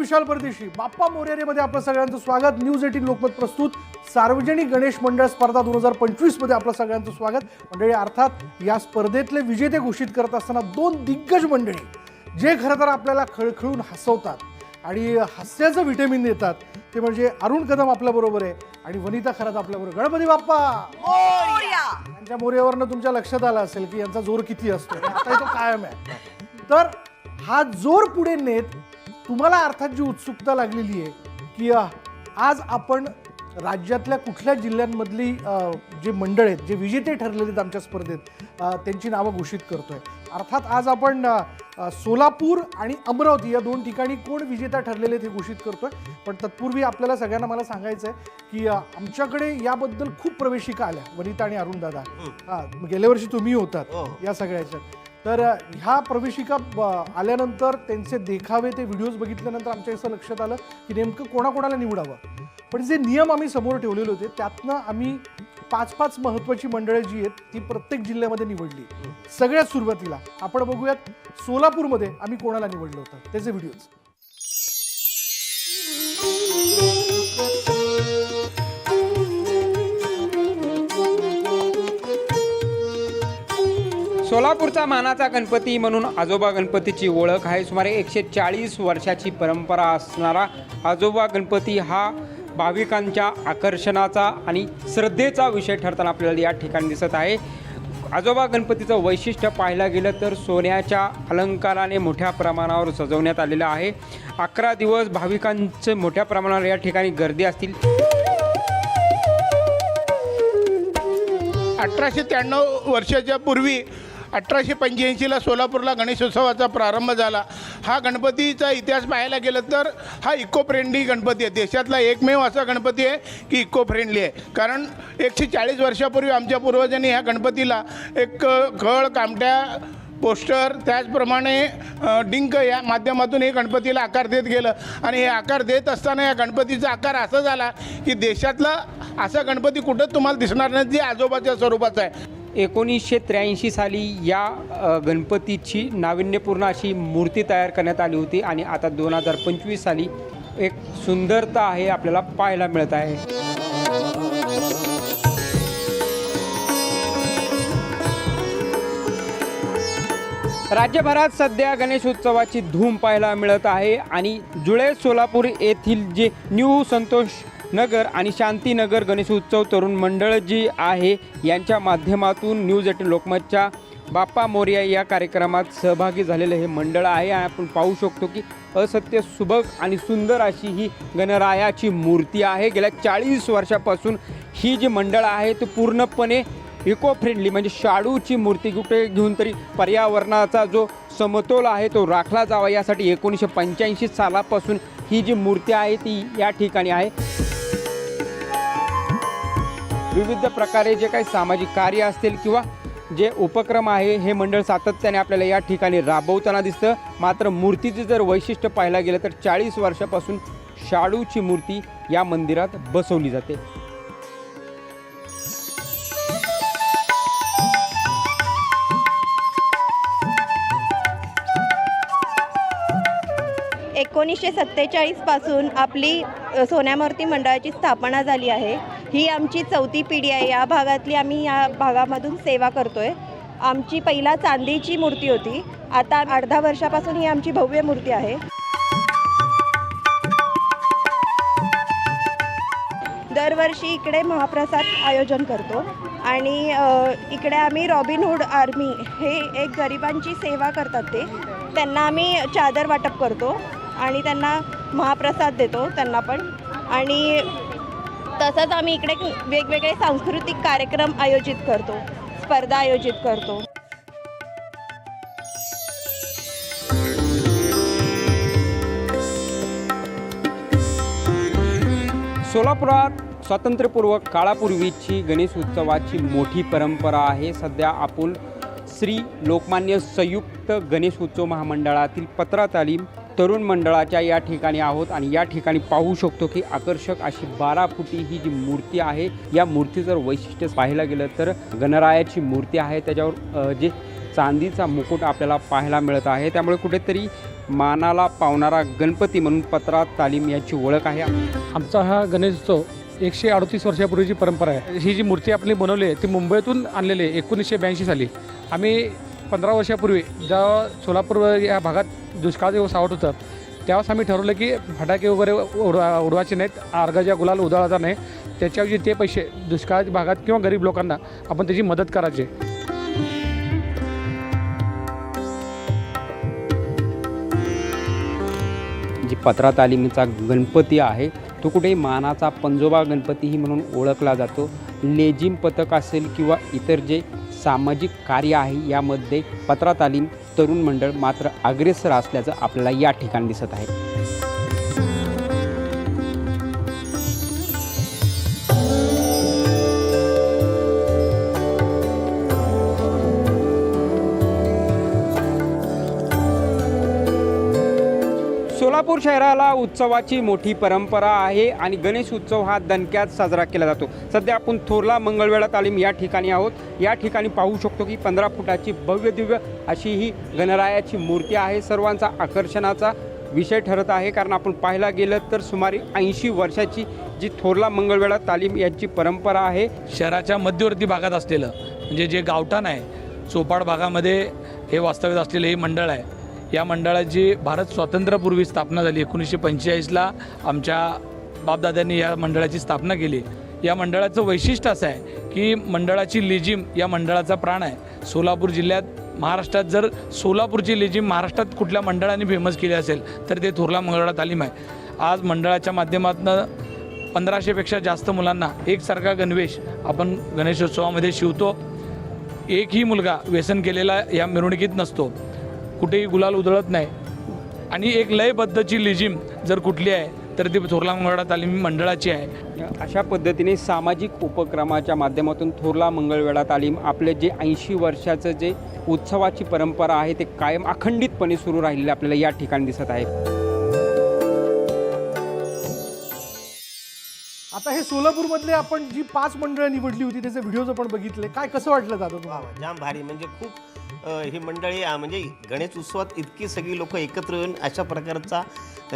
विशाल परदेशी. बाप्पा मोरयामध्ये आपलं सगळ्यांचं स्वागत. न्यूज 18 लोकमत प्रस्तुत सार्वजनिक गणेश मंडळ स्पर्धा 2025 मध्ये आपलं सगळ्यांचं स्वागत. मंडळी, अर्थात या स्पर्धेतले विजेते घोषित करत असताना दोन दिग्गज मंडळी जे खरं तर आपल्याला खळखळून हसवतात आणि हास्याचं व्हिटॅमिन देतात ते म्हणजे अरुण कदम आपल्या बरोबर आहे आणि वनिता खरात आपल्या बरोबर. गणपती बाप्पा मोरया. यांच्या मोरयावरनं तुमच्या लक्षात आलं असेल की यांचा जोर किती असतो. आता तो कायम आहे. तर हा जोर पुढे नेत तुम्हाला अर्थात जी उत्सुकता लागलेली आहे की आज आपण राज्यातल्या कुठल्या जिल्ह्यांमधली जे मंडळ आहेत जे विजेते ठरलेले आहेत आमच्या स्पर्धेत त्यांची नावं घोषित करतोय. अर्थात आज आपण सोलापूर आणि अमरावती या दोन ठिकाणी कोण विजेता ठरलेले ते घोषित करतोय. पण तत्पूर्वी आपल्याला सगळ्यांना मला सांगायचं आहे की आमच्याकडे याबद्दल खूप प्रवेशिका आल्या. वनिता आणि अरुण दादा, गेल्या वर्षी तुम्ही होतात या सगळ्याच्यात. तर ह्या प्रवेशिका आल्यानंतर त्यांचे देखावे ते व्हिडिओज बघितल्यानंतर आमच्या असं लक्षात आलं की नेमकं कोणाकोणाला निवडावं. पण जे नियम आम्ही समोर ठेवलेले होते त्यातनं आम्ही 5-5 महत्त्वाची मंडळं जी आहेत ती प्रत्येक जिल्ह्यामध्ये निवडली. सगळ्यात सुरुवातीला आपण बघूयात सोलापूरमध्ये आम्ही कोणाला निवडलं होतं त्याचे व्हिडिओज. सोलापूरचा मानाचा गणपती म्हणून आजोबा गणपतीची ओळख आहे. सुमारे 140 वर्षाची परंपरा असणारा आजोबा गणपती हा भाविकांच्या आकर्षणाचा आणि श्रद्धेचा विषय ठरताना आपल्याला या ठिकाणी दिसत आहे. आजोबा गणपतीचं वैशिष्ट्य पाहायला गेलं तर सोन्याच्या अलंकाराने मोठ्या प्रमाणावर सजवण्यात आलेलं आहे. 11 दिवस भाविकांचं मोठ्या प्रमाणावर या ठिकाणी गर्दी असतील. 1893 वर्षाच्या पूर्वी 1885ला सोलापूरला गणेशोत्सवाचा प्रारंभ झाला. हा गणपतीचा इतिहास पाहायला गेलं तर हा इको फ्रेंडली गणपती आहे. देशातला एकमेव असा गणपती आहे की इको फ्रेंडली आहे. कारण 140 वर्षापूर्वी आमच्या पूर्वजांनी ह्या गणपतीला एक खळ, कामट्या, पोस्टर त्याचप्रमाणे डिंक या माध्यमातून हे गणपतीला आकार देत गेलं. आणि हे आकार देत असताना या गणपतीचा आकार असा झाला की देशातला असा गणपती कुठंच तुम्हाला दिसणार नाही जे आजोबाच्या स्वरूपाचा आहे. 1983 साली या गणपतीची नाविन्यपूर्ण अशी मूर्ती तयार करण्यात आली होती आणि आता 2025 साली एक सुंदरता आहे आपल्याला पाहायला मिळत आहे. राज्यभरात सध्या गणेशोत्सवाची धूम पाहायला मिळत आहे आणि जुळे सोलापूर येथील जे न्यू संतोष नगर आणि शांतीनगर गणेशोत्सव तरुण मंडळ जी आहे यांच्या माध्यमातून न्यूज 18 लोकमतच्या बाप्पा मोरया या कार्यक्रमात सहभागी झालेलं हे मंडळ आहे. आपण पाहू शकतो की असत्य सुबक आणि सुंदर अशी ही गणरायाची मूर्ती आहे. गेल्या 40 वर्षापासून ही जी मंडळ आहे ती पूर्णपणे इको फ्रेंडली म्हणजे शाडूची मूर्ती कुठे घेऊन तरी पर्यावरणाचा जो समतोल आहे तो राखला जावा यासाठी 1985 सालापासून ही जी मूर्ती आहे ती या ठिकाणी आहे. विविध प्रकारे जे काही सामाजिक कार्य असतील किंवा जे उपक्रम आहे हे मंडळ सातत्याने आपल्याला या ठिकाणी राबवताना दिसतं. मात्र मूर्तीचे जर वैशिष्ट्य पाहायला गेलं तर 40 वर्षापासून शाडूची मूर्ती या मंदिरात बसवली जाते. एकोणीसशे 47 पासून आपली सोन्यामूर्ती मंडळाची स्थापना झाली आहे. ही आमची 4थी पिढी आहे. या भागातली आम्ही या भागामधून सेवा करतोय. आमची पहिला चांदीची मूर्ती होती. आता अर्धा वर्षापासून ही आमची भव्य मूर्ती आहे. दरवर्षी इकडे महाप्रसाद आयोजन करतो आणि इकडे आम्ही रॉबिनहूड आर्मी हे एक गरिबांची सेवा करतात त्यांना आम्ही चादर वाटप करतो आणि त्यांना महाप्रसाद देतो त्यांना पण. आणि तसंच आम्ही इकडे वेगवेगळे सांस्कृतिक कार्यक्रम आयोजित करतो, स्पर्धा आयोजित करतो. सोलापुरात स्वातंत्र्यपूर्व काळापूर्वीची गणेश उत्सवाची मोठी परंपरा आहे. सध्या आपण श्री लोकमान्य संयुक्त गणेश उत्सव महामंडळातील पत्रा तालीम तरुण मंडळाच्या या ठिकाणी आहोत आणि या ठिकाणी पाहू शकतो की आकर्षक अशी 12 फुटी ही जी मूर्ती आहे या मूर्तीचं वैशिष्ट्य पाहायला गेलं तर गणरायाची मूर्ती आहे. त्याच्यावर जे चांदीचा मुकुट आपल्याला पाहायला मिळत आहे. त्यामुळे कुठेतरी मानाला पावणारा गणपती म्हणून पत्रा तालीम याची ओळख आहे. आमचा हा गणेशोत्सव 138 वर्षापूर्वीची परंपरा आहे. ही जी मूर्ती आपली बनवली आहे ती मुंबईतून आणलेली आहे 1982 साली. आम्ही 15 वर्षापूर्वी जेव्हा सोलापूर या भागात दुष्काळ जेव्हा सावट होतं तेव्हाच आम्ही ठरवलं की फटाके वगैरे उडवायचे नाहीत, अर्गाच्या गुलाल उधळायचा नाही, त्याच्याऐवजी ते पैसे दुष्काळाच्या भागात किंवा गरीब लोकांना आपण त्याची मदत करायची. जी पत्रा तालीमीचा गणपती आहे तो कुठेही मानाचा पंजोबा गणपतीही म्हणून ओळखला जातो. लेझिम पथक असेल किंवा इतर जे सामाजिक कार्य आहे यामध्ये पत्रा तालीम तरुण मंडळ मात्र अग्रेसर असल्याचं आपल्याला या ठिकाणी दिसत आहे. सोलापूर शहराला उत्सवाची मोठी परंपरा आहे आणि गणेश उत्सव हा दणक्यात साजरा केला जातो. सध्या आपण थोरला मंगळवेढा तालीम या ठिकाणी आहोत. या ठिकाणी पाहू शकतो की 15 फुटाची भव्य दिव्य अशी ही गणरायाची मूर्ती आहे. सर्वांचा आकर्षणाचा विषय ठरत आहे, कारण आपण पाहायला गेलं तर सुमारे 80 वर्षाची जी थोरला मंगळवेढा तालीम यांची परंपरा आहे. शहराच्या मध्यवर्ती भागात असलेलं म्हणजे जे गावठाण आहे, चोपाड भागामध्ये हे वास्तव्यात असलेलं हे मंडळ आहे. या मंडळाची भारत स्वातंत्र्यापूर्वी स्थापना झाली. 1945ला आमच्या बापदाद्यांनी या मंडळाची स्थापना केली. या मंडळाचं वैशिष्ट्य असं आहे की मंडळाची लेझिम या मंडळाचा प्राण आहे. सोलापूर जिल्ह्यात महाराष्ट्रात जर सोलापूरची लेझिम महाराष्ट्रात कुठल्या मंडळाने फेमस केली असेल तर ते थोरला मंगळवेढा तालीम आहे. आज मंडळाच्या माध्यमातून 1500पेक्षा जास्त मुलांना एकसारखा गणवेश आपण गणेशोत्सवामध्ये शिवतो. एकही मुलगा व्यसन केलेला या मिरवणुकीत नसतो, कुठेही गुलाल उधळत नाही आणि एक लयबद्धची लेझिम जर कुठली आहे तर ती थोरला मंगळवेढा तालीम मंडळाची आहे. अशा पद्धतीने सामाजिक उपक्रमाच्या माध्यमातून थोरला मंगळवेढा तालीम आपले जे 80 वर्षाचं जे उत्सवाची परंपरा आहे ते कायम अखंडितपणे सुरू राहिलेले आपल्याला या ठिकाणी दिसत आहे. आता हे सोलापूरमधले आपण जी 5 मंडळं निवडली होती त्याचे व्हिडिओज आपण बघितले, काय कसं वाटलं दादा तुम्हाला? जाम भारी, म्हणजे खूप ही मंडळी म्हणजे गणेश उत्सवात इतकी सगळी लोक एकत्र येऊन अशा प्रकारचा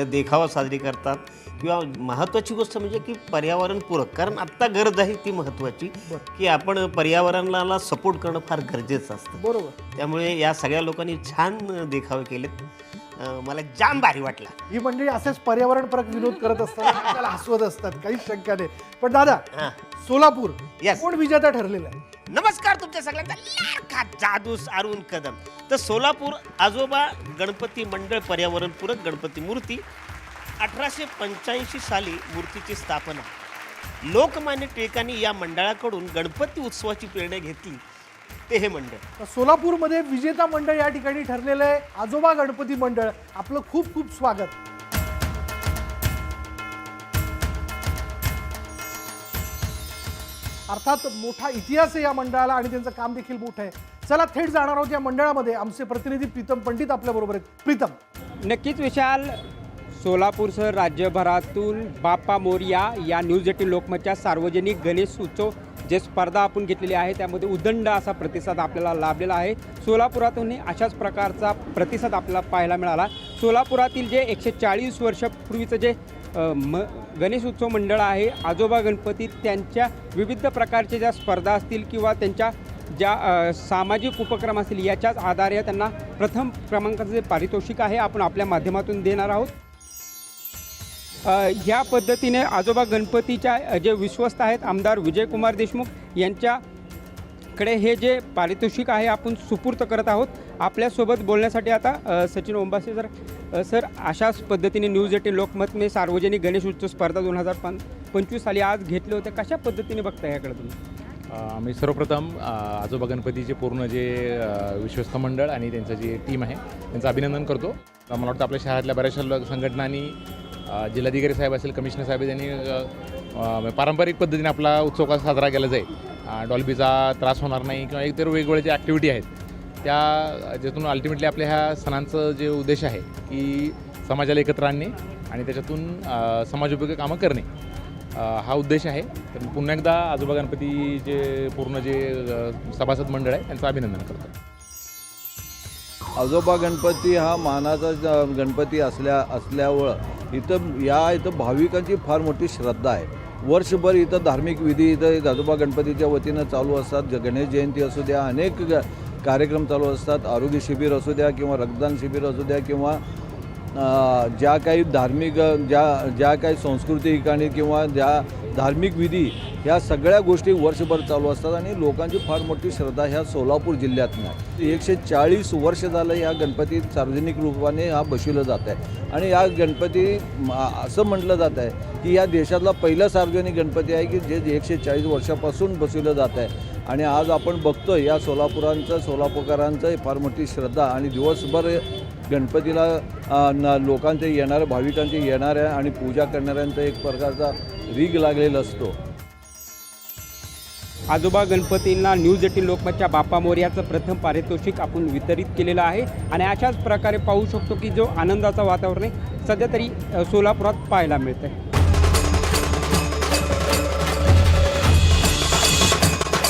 देखावा साजरी करतात. किंवा महत्त्वाची गोष्ट म्हणजे की पर्यावरणपूरक, कारण आत्ता गरज आहे ती महत्त्वाची की आपण पर्यावरणाला सपोर्ट करणं फार गरजेचं असतं. बरोबर. त्यामुळे या सगळ्या लोकांनी छान देखावे केलेत. मला जाम भारी वाटला. ही मंडळी असेच पर्यावरणपूरक विनोद करत असतात, आपल्याला हसवत असतात, काहीच शंका नाही. पण दादा, सोलापूर Yes. कोण विजेता ठरलेला आहे? नमस्कार तुमच्या सगळ्यांचा लाडका जादूस अरुण कदम. तर सोलापूर आजोबा गणपती मंडळ पर्यावरणपूरक गणपती मूर्ती 1885 साली मूर्तीची स्थापना. लोकमान्य टिळकांनी या मंडळाकडून गणपती उत्सवाची प्रेरणा घेतली ते हे मंडळ. तर सोलापूरमध्ये विजेता मंडळ या ठिकाणी ठरलेलं आहे आजोबा गणपती मंडळ. आपलं खूप खूप स्वागत. अर्थात मोठा इतिहास आहे या मंडळाला आणि त्यांचं काम देखील मोठं आहे. चला थेट जाणार आहोत या मंडळामध्ये. आमचे प्रतिनिधी प्रीतम पंडित आपल्याबरोबर आहेत. प्रीतम, नक्कीच विशाल, सोलापूरसह राज्यभरातून बाप्पा मोरया या न्यूज 18 लोकमतच्या सार्वजनिक गणेश उत्सव जे स्पर्धा आपण घेतलेली आहे त्यामध्ये उदंड असा प्रतिसाद आपल्याला लाभलेला आहे. सोलापुरातूनही अशाच प्रकारचा प्रतिसाद आपल्याला पाहायला मिळाला. सोलापुरातील जे 140 वर्षापूर्वीचं जे गणेश उत्सव मंडळ आहे आजोबा गणपती, त्यांच्या विविध प्रकारच्या ज्या स्पर्धा असतील किंवा त्यांच्या ज्या सामाजिक उपक्रम असतील याच्याच आधारे त्यांना प्रथम क्रमांकाचं जे पारितोषिक आहे आपण आपल्या माध्यमातून देणार आहोत. ह्या पद्धतीने आजोबा गणपतीच्या जे विश्वस्त आहेत आमदार विजयकुमार देशमुख यांच्याकडे हे जे पारितोषिक आहे आपण सुपूर्त करत आहोत. आपल्यासोबत बोलण्यासाठी आता सचिन ओंबासे सर अशाच पद्धतीने न्यूज 18 लोकमत में सार्वजनिक गणेश उत्सव स्पर्धा 2025 साली आज घेतले होते. कशा पद्धतीने बघता याकडे तुम्ही? आम्ही सर्वप्रथम आजोबा गणपतीचे पूर्ण जे विश्वस्त मंडळ आणि त्यांचं जे टीम आहे त्यांचं अभिनंदन करतो. मला वाटतं आपल्या शहरातल्या बऱ्याचशा संघटनांनी, जिल्हाधिकारी साहेब असेल, कमिशनर साहेब यांनी पारंपरिक पद्धतीने आपला उत्सव कसा साजरा केला जाईल, डॉल्बीचा त्रास होणार नाही किंवा इतर वेगवेगळे जे ॲक्टिव्हिटी आहेत त्या ज्यातून अल्टिमेटली आपल्या ह्या सणांचं जे उद्देश आहे की समाजाला एकत्र आणणे आणि त्याच्यातून समाजोपयोगी कामं करणे हा उद्देश आहे. तर पुन्हा एकदा आजोबा गणपती जे पूर्ण जे सभासद मंडळ आहे त्यांचं अभिनंदन करतो. आजोबा गणपती हा मानाचा गणपती असल्यामुळं इथं भाविकांची फार मोठी श्रद्धा आहे. वर्षभर इथं धार्मिक विधी इथं आजोबा गणपतीच्या वतीनं चालू असतात. गणेश जयंती असू द्या, अनेक कार्यक्रम चालू असतात. आरोग्य शिबिर असू द्या किंवा रक्तदान शिबिर असू द्या किंवा ज्या काही धार्मिक ज्या काही सांस्कृतिक ठिकाणी किंवा ज्या धार्मिक विधी ह्या सगळ्या गोष्टी वर्षभर चालू असतात आणि लोकांची फार मोठी श्रद्धा ह्या सोलापूर जिल्ह्यातनं आहे. 140 वर्ष झालं ह्या गणपती सार्वजनिक रूपाने हा बसवलं जात आहे आणि या गणपती असं म्हटलं जात आहे की या देशातला पहिला सार्वजनिक गणपती आहे की जे 140 वर्षापासून बसवलं जात आहे. आणि आज आपण बघतो या सोलापूरकरांचं फार मोठी श्रद्धा आणि दिवसभर गणपतीला लोकांचे येणाऱ्या भाविकांचे येणाऱ्या आणि पूजा करणाऱ्यांचा एक प्रकारचा रीग लागलेला असतो. आजोबा गणपतींना न्यूज 18 लोकमतच्या बाप्पा मोरयाचं प्रथम पारितोषिक आपण वितरित केलेलं आहे आणि अशाच प्रकारे पाहू शकतो की जो आनंदाचं वातावरण आहे सध्या तरी सोलापुरात पाहायला मिळतं आहे.